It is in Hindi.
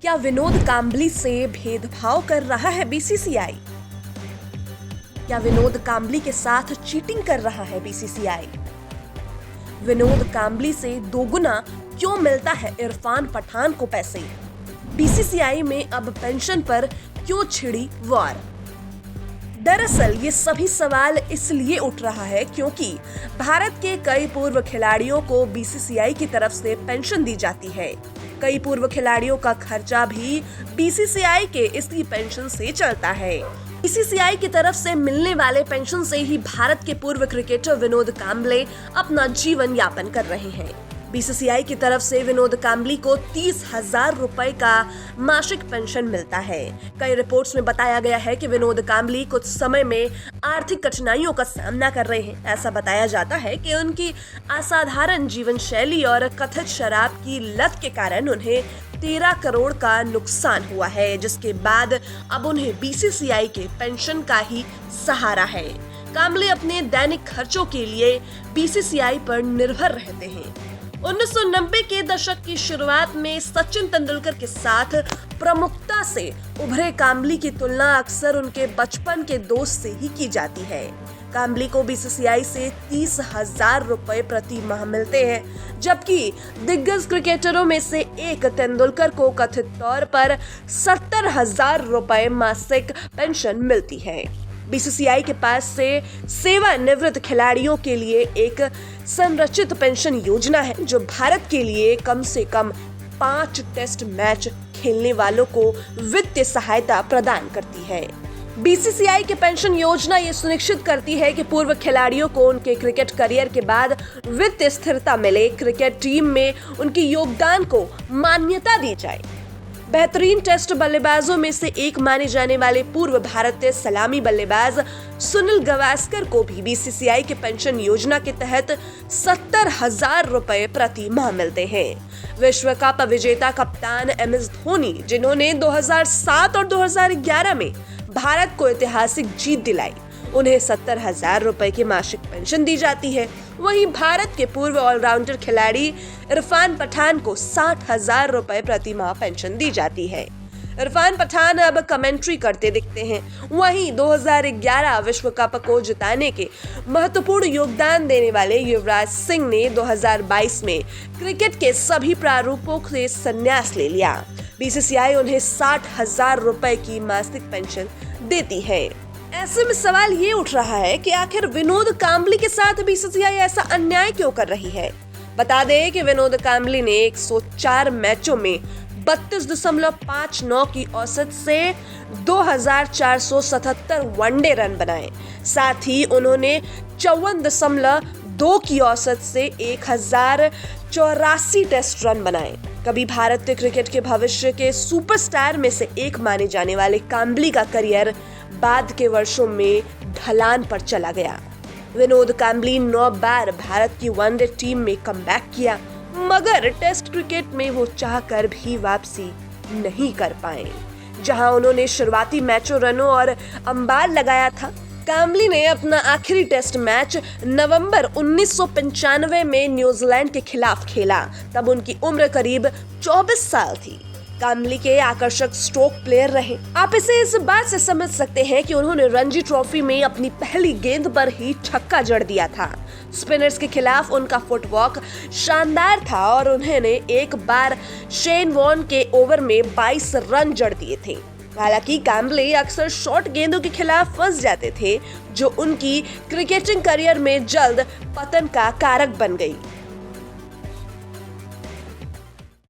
क्या विनोद कांबली से भेदभाव कर रहा है बीसीसीआई? क्या विनोद कांबली के साथ चीटिंग कर रहा है बीसीसीआई? विनोद कांबली से दोगुना क्यों मिलता है इरफान पठान को पैसे? बीसीसीआई में अब पेंशन पर क्यों छिड़ी वार? दरअसल ये सभी सवाल इसलिए उठ रहा है क्योंकि भारत के कई पूर्व खिलाड़ियों को बीसीसीआई की तरफ से पेंशन दी जाती है। कई पूर्व खिलाड़ियों का खर्चा भी बीसीसीआई के इसी पेंशन से चलता है। बीसीसीआई की तरफ से मिलने वाले पेंशन से ही भारत के पूर्व क्रिकेटर विनोद कांबले अपना जीवन यापन कर रहे हैं। बीसीसीआई की तरफ से विनोद कांबली को 30,000 रुपए का मासिक पेंशन मिलता है। कई रिपोर्ट्स में बताया गया है कि विनोद कांबली कुछ समय में आर्थिक कठिनाइयों का सामना कर रहे हैं। ऐसा बताया जाता है कि उनकी असाधारण जीवन शैली और कथित शराब की लत के कारण उन्हें 13 करोड़ का नुकसान हुआ है, जिसके बाद अब उन्हें बीसीसीआई के पेंशन का ही सहारा है। कांबले अपने दैनिक खर्चों के लिए बीसीसीआई पर निर्भर रहते हैं। 1990 के दशक की शुरुआत में सचिन तेंदुलकर के साथ प्रमुखता से उभरे कांबली की तुलना अक्सर उनके बचपन के दोस्त से ही की जाती है। कांबली को बीसीसीआई से 30,000 रुपए प्रति माह मिलते हैं, जबकि दिग्गज क्रिकेटरों में से एक तेंदुलकर को कथित तौर पर 70,000 रुपए मासिक पेंशन मिलती है। बीसीसीआई के पास से सेवानिवृत्त खिलाड़ियों के लिए एक संरचित पेंशन योजना है, जो भारत के लिए कम से कम 5 टेस्ट मैच खेलने वालों को वित्तीय सहायता प्रदान करती है। बीसीसीआई की पेंशन योजना ये सुनिश्चित करती है कि पूर्व खिलाड़ियों को उनके क्रिकेट करियर के बाद वित्तीय स्थिरता मिले, क्रिकेट टीम में उनके योगदान को मान्यता दी जाए। बेहतरीन टेस्ट बल्लेबाजों में से एक माने जाने वाले पूर्व भारतीय सलामी बल्लेबाज सुनील गावस्कर को भी बीसीसीआई के पेंशन योजना के तहत 70,000 रुपए प्रति माह मिलते हैं। विश्व कप विजेता कप्तान एमएस धोनी, जिन्होंने 2007 और 2011 में भारत को ऐतिहासिक जीत दिलाई, उन्हें 70,000 रुपए की मासिक पेंशन दी जाती है। वहीं भारत के पूर्व ऑलराउंडर खिलाड़ी इरफान पठान को 60,000 रुपए प्रति माह पेंशन दी जाती है। इरफान पठान अब कमेंट्री करते दिखते हैं। वहीं 2011 विश्व कप को जिताने के महत्वपूर्ण योगदान देने वाले युवराज सिंह ने 2022 में क्रिकेट के सभी प्रारूपों से संन्यास ले लिया। बीसीसीआई उन्हें 60,000 रुपए की मासिक पेंशन देती है। ऐसे में सवाल ये उठ रहा है कि आखिर विनोद कांबली के साथ बीसीसीआई ऐसा अन्याय क्यों कर रही है। बता दें कि विनोद कांबली ने 104 मैचों में 32.59 की औसत से 2,477 वनडे रन बनाए। साथ ही उन्होंने 54.2 की औसत से 1,084 टेस्ट रन बनाए। कभी भारतीय क्रिकेट के भविष्य के सुपरस्टार में से एक माने जाने वाले कांबली का करियर बाद के वर्षों में ढलान पर चला गया। विनोद कांबली 9 बार भारत की वनडे टीम में कमबैक किया, मगर टेस्ट क्रिकेट में वो चाहकर भी वापसी नहीं कर पाए। जहां उन्होंने शुरुआती मैचों रनों और अंबार लगाया था, कांबली ने अपना आखिरी टेस्ट मैच नवंबर 1995 में न्यूजीलैंड के खिलाफ खेला। तब उनकी उम्र करीब 24 साल थी। कांबली के आकर्षक स्ट्रोक प्लेयर रहे। आप इसे इस बात से समझ सकते हैं कि उन्होंने रणजी ट्रॉफी में अपनी पहली गेंद पर ही छक्का जड़ दिया था। स्पिनर्स के खिलाफ उनका फुटवर्क शानदार था और उन्होंने एक बार शेन वॉर्न के ओवर में 22 रन जड़ दिए थे। हालांकि कांबले अक्सर शॉर्ट गेंदों के खिलाफ फंस जाते थे, जो उनकी क्रिकेटिंग करियर में जल्द पतन का कारक बन गई।